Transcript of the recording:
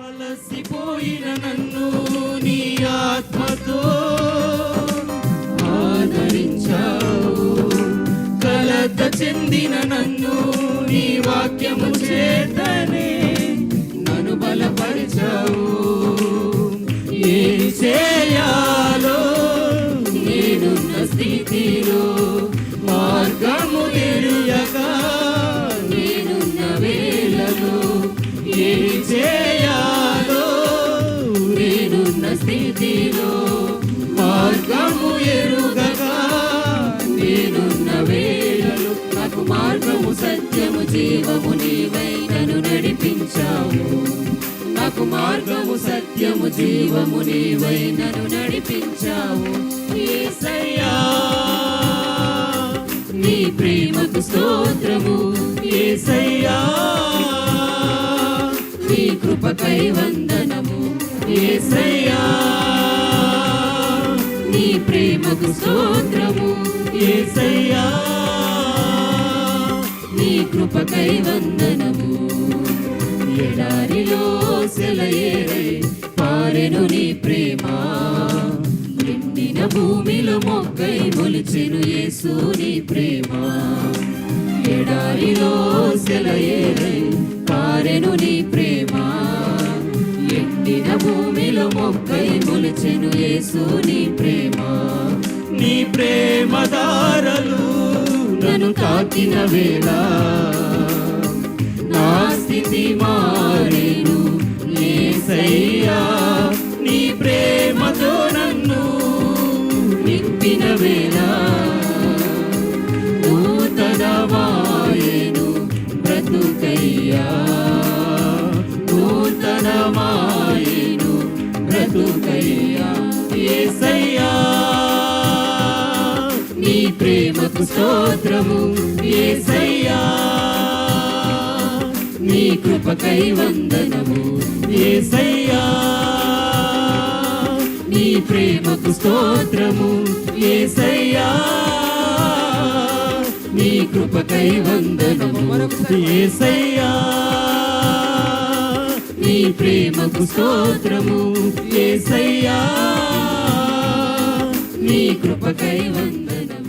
అలసిపోయిన నన్ను నీ ఆత్మతో ఆదరించావు, కలత చెందిన నన్ను నీ వాక్యము చేతనే నన్ను బలపరిచావు. ఏమి చేయాలో నేనున్న స్థితిలో మార్గము తెలియక నేనున్న వేళలో ఏమి చేయాలో నేనున్న స్థితిలో మార్గము ఎరుగక నేనున్న వేళలో నాకు మార్గము సత్యము జీవము నీవై నన్ను నడిపించావు. నాకు మార్గము సత్యము జీవము నీవై నన్ను నడిపించావు. యేసయ్యా నీ ప్రేమకు స్తోత్రము, యేసయ్యా నీ కృపకై వందనము, యేసయ్యా నీ ప్రేమకు స్తోత్రము, యేసయ్యా నీ కృపకై వందనము. ఎడారిలో సెలయేరై పారెను నీ ప్రేమ, నిండిన భూమిలో మొక్కై మొలిచెను యేసు నీ ప్రేమ. ఎడారిలో సెలయేరై పారెను నీ ప్రేమ, ఎండిన భూమిలో మొక్కై మొలిచెను యేసు నీ ప్రేమ. నీ ప్రేమ దారలు నన్ను తాకిన వేళ నా స్థితి మారేను. యేసయ్యా నీ ప్రేమతో నన్ను నింపిన వేళ నూతనమాయేను బ్రతుకయ్యా, నూతనమాయేను బ్రతుకయ్యా. యేసయ్యా నీ ప్రేమకు స్తోత్రము, యేసయ్యా నీ కృపకై వందనము, యేసయ్యా నీ ప్రేమకు స్తోత్రము, యేసయ్యా నీ కృపకై వందనము, యేసయ్యా నీ ప్రేమకు స్తోత్రము, యేసయ్యా నీ కృపకై వందనము.